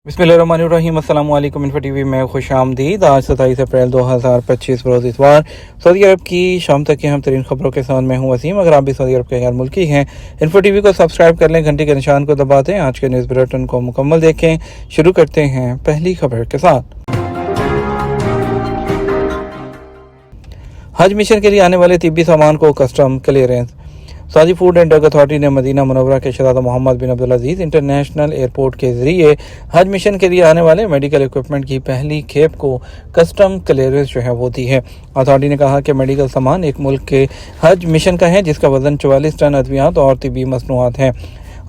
बिस्मिल्लाहिर्रहमानिर्रहीम। अस्सलाम वालेकुम। इन्फो टीवी में खुश आमदीद। आज 27 अप्रैल 2025 रोज़ इतवार सऊदी अरब की शाम तक की अहम तरीन खबरों के साथ मैं हूं वसीम। अगर आप भी सऊदी अरब के गैर मुल्की हैं, इन्फो टीवी को सब्सक्राइब कर लें, घंटे के निशान को दबा दें। आज के न्यूज़ बुलेटिन को मुकम्मल देखें। शुरू करते हैं पहली खबर के साथ। हज मिशन के लिए आने वाले तिब्बी सामान को custom clearance. Saudi food and drug authority ने मदीना मुनव्वरा के शहज़ादा मोहम्मद बिन अब्दुल अजीज़ इंटरनेशनल एयरपोर्ट के जरिए हज मिशन के लिए आने वाले मेडिकल इक्विपमेंट की पहली खेप को कस्टम क्लियरेंस वो दी है। अथॉरिटी ने कहा कि मेडिकल सामान एक मुल्क के हज मिशन का है जिसका वजन 44 टन अद्वियात और तिब्बी मसनूआत है।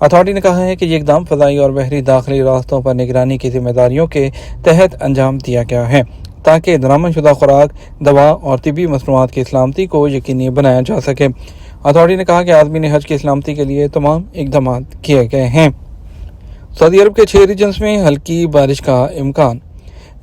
अथॉरिटी ने कहा है कि ये इकदाम फ़ज़ाई और बहरी दाखिली रास्तों पर निगरानी की जिम्मेदारियों के तहत अंजाम दिया गया है ताकि दरामदशुदा खुराक, दवा और तिब्बी मसनूआत की सलामती को यकीनी बनाया जा सके। अथॉरिटी ने कहा कि आदमी ने हज की सलामती के लिए तमाम इकदाम किए गए हैं। सऊदी अरब के 6 रीजन्स में हल्की बारिश का इम्कान।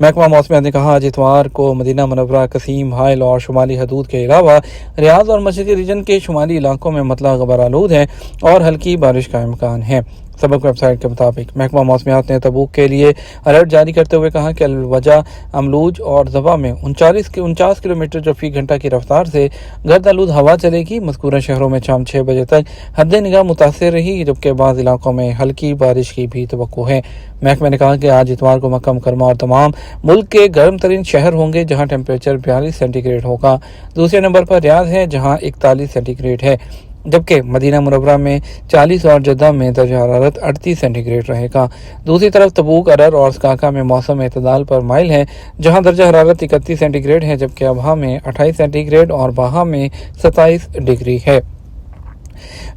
महकमा मौसमियात ने कहा आज इतवार को मदीना मुनव्वरा, कसीम, हाइल और शुमाली हदूद के अलावा रियाद और मशरक़ी रीजन के शुमाली इलाकों में मतला गबर आलूद है और हल्की बारिश का इम्कान है। सबक वेबसाइट के मुताबिक महकमा मौसमियात ने तबूक के लिए अलर्ट जारी करते हुए कहा कि अलवजा, अमलूज और ज़बा में 49 किलोमीटर फी घंटा की रफ्तार से गर्द आलूद हवा चलेगी। मज़कूरा शहरों में शाम 6 बजे तक हद निगाह मुतासर रही, जबकि बाज़ इलाकों में हल्की बारिश की भी तवक्को है। महकमे ने कहा कि आज इतवार को मक्का मुकरमा और तमाम मुल्क के गर्म तरीन शहर होंगे जहाँ टेम्परेचर 42 सेंटीग्रेड होगा। दूसरे नंबर पर रियाद है जहाँ 41 सेंटीग्रेड है, जबकि मदीना मुनव्वरा में 40 और जद्दा में दर्जा हरारत 38 सेंटीग्रेड रहेगा। दूसरी तरफ तबूक, अरर और सकाका में मौसम एतदाल पर माइल है जहां दर्जा हरारत 31 सेंटीग्रेड है, जबकि अबहा में 28 सेंटीग्रेड और बाहा में 27 डिग्री है।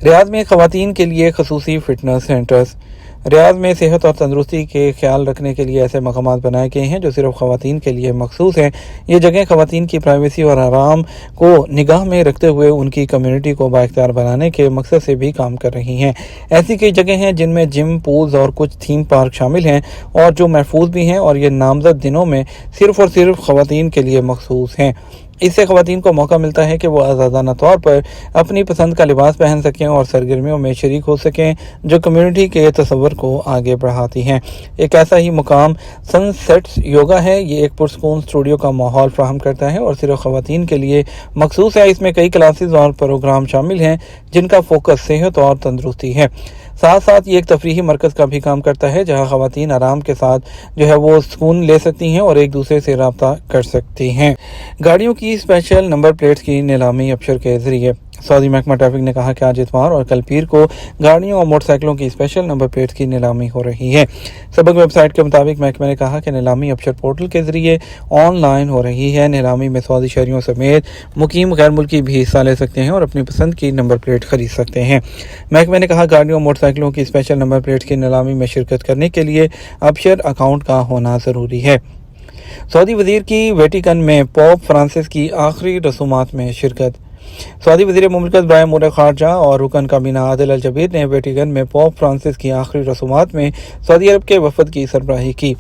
रियाद में ख़वातीन के लिए खसूसी फिटनेस सेंटर्स। रियाद में सेहत और तंदुरुस्ती के ख्याल रखने के लिए ऐसे मकामात बनाए गए हैं जो सिर्फ ख़वातीन के लिए मखसूस हैं। ये जगह ख़वातीन की प्राइवेसी और आराम को निगाह में रखते हुए उनकी कम्युनिटी को बाइख्तियार बनाने के मकसद से भी काम कर रही हैं। ऐसी कई जगह हैं जिनमें जिम, पूल्स और कुछ थीम पार्क शामिल हैं और जो महफूज भी हैं और ये नामजद दिनों में सिर्फ और सिर्फ ख़वातीन के लिए मखसूस हैं। इससे ख़वातीन को मौका मिलता है कि वो आज़ादाना तौर पर अपनी पसंद का लिबास पहन सकें और सरगर्मियों में शरीक हो सकें जो कम्युनिटी के तस्वर को आगे बढ़ाती हैं। एक ऐसा ही मुकाम सनसेट्स योगा है। ये एक पुरसकून स्टूडियो का माहौल फ्राहम करता है और सिर्फ ख़वातीन के लिए मखसूस है। इसमें कई क्लासेस और प्रोग्राम शामिल हैं जिनका फोकस सेहत और तंदुरुस्ती है। साथ साथ ये एक तफरीही मरकज़ का भी काम करता है जहाँ ख़वातीन आराम के साथ वो सुकून ले सकती हैं और एक दूसरे से रब्ता कर सकती हैं। गाड़ियों की स्पेशल नंबर प्लेट्स की नीलामी अबशर के जरिए। सऊदी महकमा ट्रैफिक ने कहा कि आज इतवार और कल पीर को गाड़ियों और मोटरसाइकिलों की स्पेशल नंबर प्लेट्स की नीलामी हो रही है। सबक वेबसाइट के मुताबिक महकमे ने कहा कि नीलामी अबशर पोर्टल के जरिए ऑनलाइन हो रही है। नीलामी में सऊदी शहरियों समेत मुकीम गैर मुल्की भी हिस्सा ले सकते हैं और अपनी पसंद की नंबर प्लेट खरीद सकते हैं। महकमे ने कहा गाड़ियों और मोटरसाइकिलों की स्पेशल नंबर प्लेट्स की नीलामी में शिरकत करने के लिए अबशर अकाउंट का होना ज़रूरी है। सऊदी वजीर की वेटिकन में पोप फ्रांसिस की आखिरी रसूमात में शिरकत। सऊदी वज़ीर मुमलिकत बराए अमूर खारजा और रुकन काबीना आदिल अल जबीर ने वेटिकन में पोप फ्रांसिस की आखिरी रसूमात में सऊदी अरब के वफद की सरबराही की।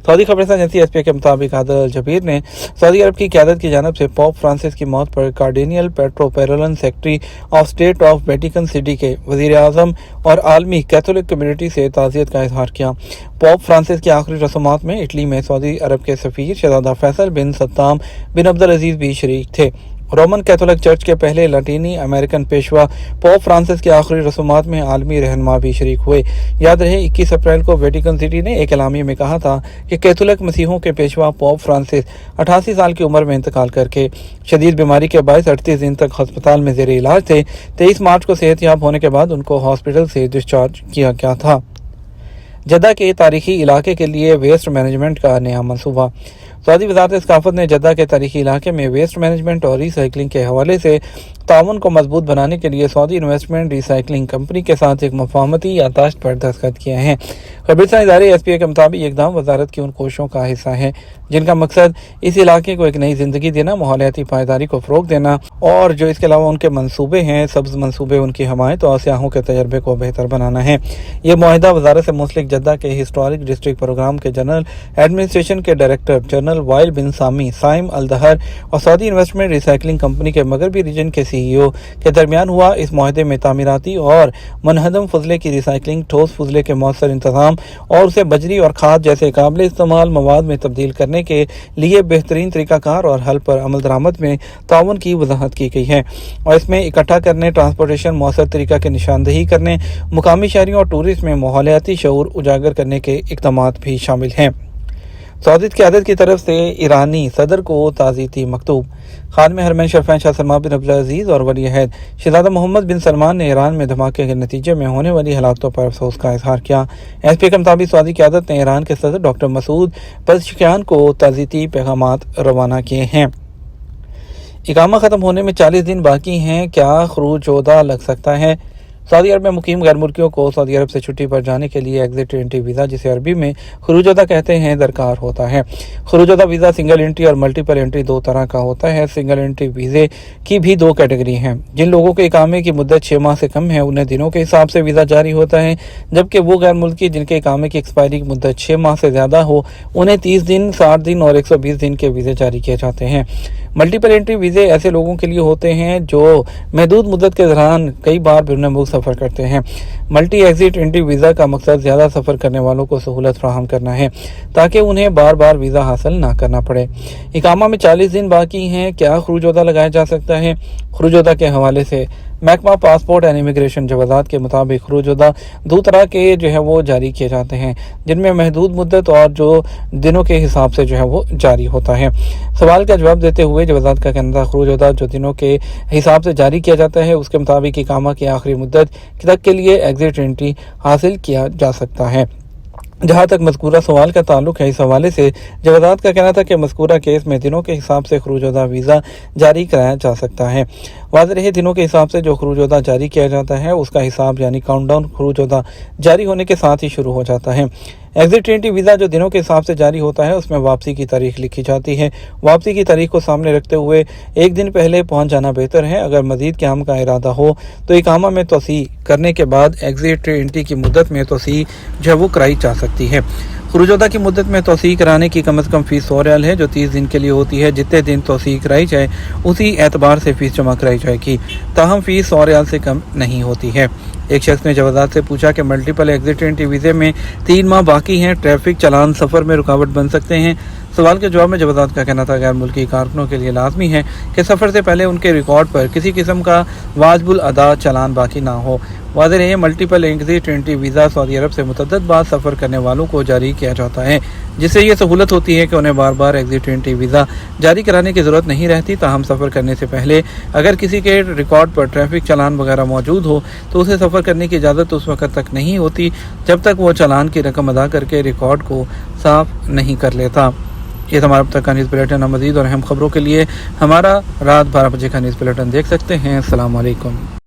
सऊदी खबरसां एजेंसी एसपीए के मुताबिक आदिल अल जबीर ने सऊदी अरब की क़यादत की जानिब से पोप फ्रांसिस की मौत पर cardinal Pietro Parolin, secretary of state of Vatican City के वज़ीर आज़म और आलमी कैथोलिक कम्युनिटी से ताज़ियत का इजहार किया। पोप फ्रांसिस की आखिरी रसूमात में इटली में सऊदी अरब के सफ़ीर शहज़ादा फैसल बिन सत्ताम बिन अब्दुल अजीज़ भी शरीक थे। रोमन कैथोलिक चर्च के पहले लातीनी अमेरिकन पेशवा पोप फ्रांसिस की आखिरी रसूमात में आलमी रहनुमा भी शरीक हुए। याद रहे 21 अप्रैल को वेटिकन सिटी ने एक एलामिया में कहा था कि कैथोलिक मसीहों के पेशवा पोप फ्रांसिस 88 साल की उम्र में इंतकाल करके शदीद बीमारी के बायस 38 दिन तक अस्पताल में ज़ेरे इलाज थे। 23 मार्च को सेहतयाब होने के बाद उनको हॉस्पिटल से डिस्चार्ज किया गया था। जद्दा के तारीखी इलाके के लिए वेस्ट मैनेजमेंट का नया मनसूबा। सऊदी वज़ारत सकाफत ने जद्दा के तारीखी इलाके में वेस्ट मैनेजमेंट और रीसाइकलिंग के हवाले से ताउन को मजबूत बनाने के लिए सऊदी इन्वेस्टमेंट रीसाइकलिंग कंपनी के साथ एक मुफाहमती यादाश्त पर दस्तखत किए हैं। खबरसां इदारे एसपीए के मुताबिक इक़दाम वज़ारत की उन कोशिशों का हिस्सा है जिनका मकसद इस इलाके को एक नई जिंदगी देना, माहौलियाती पायदारी को फ़रोग़ देना और जो इसके अलावा उनके मनसूबे हैं सब्ज़ मनसूबे, उनकी हमायत और सियाहों के तजर्बे को बेहतर बनाना है। ये मुआहिदा वज़ारत से मुंसलिक जद्दा के हिस्टोरिक डिस्ट्रिक्ट प्रोग्राम के जनरल एडमिनिस्ट्रेशन के डायरेक्टर जनरल कर्नल वाइल बिन सामी, साइम अल दहर और सऊदी इन्वेस्टमेंट रिसाइकलिंग कंपनी के मगरबी रीजन के CEO के दरमियान हुआ। इस मुआहदे में तामीराती और मुनहदम फजले की रिसाइकलिंग, ठोस फजले के मौसर इंतजाम और उसे बजरी और खाद जैसे काबिल इस्तेमाल मवाद में तब्दील करने के लिए बेहतरीन तरीकाकार और हल पर अमल दरामद में ताउन की वजाहत की गई है। और इसमें इकट्ठा करने, ट्रांसपोर्टेशन, मौसर तरीका की निशानदही करने, मुकामी शहरियों और टूरिस्ट में माहौलियाती शऊर उजागर करने के इक़दाम भी शामिल हैं। सऊदी क़यादत की तरफ से ईरानी सदर को ताज़ीती मकतूब। खादिम हरमैन शरफ़ैन शाह सलमान बिन अब्दुल अज़ीज़ और वली अहद शहज़ादा मोहम्मद बिन सलमान ने ईरान में धमाके के नतीजे में होने वाली हलाकतों पर अफसोस का इजहार किया। एसपी के मुताबिक सऊदी क़यादत ने ईरान के सदर डॉक्टर मसूद पेज़ेश्कियान को ताज़ीती पैगामात रवाना किए हैं। इकामा ख़त्म होने में 40 दिन बाकी हैं, क्या खरूज-ओदा लग सकता है? सऊदी अरब में मुकीम गैर मुल्कियों को सऊदी अरब से छुट्टी पर जाने के लिए एग्जिट एंट्री वीज़ा, जिसे अरबी में खरूज-ओदा कहते हैं, दरकार होता है। खरूज-ओदा वीज़ा सिंगल एंट्री और मल्टीपल एंट्री दो तरह का होता है। सिंगल एंट्री वीज़े की भी दो कैटेगरी हैं। जिन लोगों के इकामे की मुद्दत 6 माह से कम है उन्हें दिनों के हिसाब से वीज़ा जारी होता है, जबकि वो गैर मुल्की जिनके इकामे की एक्सपायरी की मुद्दत 6 माह से ज़्यादा हो उन्हें 30 दिन, 60 दिन और 120 दिन के वीज़े जारी किए जाते हैं। मल्टीपल एंट्री वीज़े ऐसे लोगों के लिए होते हैं जो महदूद मुद्दत के दौरान कई बार बैरून मुल्क सफ़र करते हैं। मल्टी एग्जिट एंट्री वीज़ा का मकसद ज़्यादा सफ़र करने वालों को सहूलत फराहम करना है ताकि उन्हें बार बार वीज़ा हासिल ना करना पड़े। इकामा में 40 दिन बाकी हैं, क्या खरूज-ओदा लगाया जा सकता है? खरूज-ओदा के हवाले से महकमा पासपोर्ट एंड इमिग्रेशन जवाज़ात के मुताबिक खरूज-ओदा दो तरह के वो जारी किए जाते हैं, जिनमें महदूद मुद्दत और जो दिनों के हिसाब से वो जारी होता है। सवाल का जवाब देते हुए जवाज़ात का कहना था, खरूज-ओदा जो दिनों के हिसाब से जारी किया जाता है उसके मुताबिक इकामा की आखिरी मुद्दत तक के लिए एग्जिट एंट्री हासिल किया जा सकता है। जहाँ तक मज़कूरा सवाल का ताल्लुक है, इस हवाले से जवाज़ात का कहना था कि मज़कूरा केस में दिनों के हिसाब से खरूज-ओदा वीज़ा जारी कराया जा सकता है। वाज़ेह रहे, दिनों के हिसाब से जो खरूज-ओदा जारी किया जाता है उसका हिसाब यानी काउंटडाउन खरूज-ओदा जारी होने के साथ ही शुरू हो जाता है। एग्जिट एंट्री वीज़ा जो दिनों के हिसाब से जारी होता है उसमें वापसी की तारीख लिखी जाती है। वापसी की तारीख को सामने रखते हुए एक दिन पहले पहुंच जाना बेहतर है। अगर मज़ीद क़याम का इरादा हो तो इकामा में तोसी करने के बाद एग्जिट एंट्री की मुद्दत में तोसी वो कराई जा सकती है। खरूज-ओदा की मुद्दत में तोसी कराने की कम अज़ कम फ़ीस 100 रियाल है, जो 30 दिन के लिए होती है। जितने दिन तोसी कराई जाए उसी एतबार से फ़ीस जमा कराई जाएगी, ताहम फ़ीस 100 रियाल से कम नहीं होती है। एक शख्स ने जवाज़ात से पूछा कि मल्टीपल एग्जिट एंट्री वीज़े में 3 माह बाकी हैं, ट्रैफिक चालान सफ़र में रुकावट बन सकते हैं। सवाल के जवाब में जवाज़ात का कहना था, गैर मुल्की कारकुनों के लिए लाजमी है कि सफ़र से पहले उनके रिकॉर्ड पर किसी किस्म का वाजिबुल अदा चालान बाकी ना हो। वाज़ेह रहे, मल्टीपल एग्जिट एंट्री वीज़ा सऊदी अरब से मुतअद्दिद बार सफ़र करने वालों को जारी किया जाता है, जिससे ये सहूलत होती है कि उन्हें बार बार एग्जिट एंट्री वीज़ा जारी कराने की ज़रूरत नहीं रहती। ताहम सफ़र करने से पहले अगर किसी के रिकॉर्ड पर ट्रैफिक चालान वगैरह मौजूद हो तो उसे सफ़र करने की इजाज़त उस वक्त तक नहीं होती जब तक वो चालान की रकम अदा करके रिकॉर्ड को साफ नहीं कर लेता। ये हमारा अब तक का न्यूज़ बुलेटिन। मज़ीद और अहम खबरों के लिए हमारा रात 12 बजे का न्यूज़ बुलेटिन देख सकते हैं। अस्सलाम वालेकुम।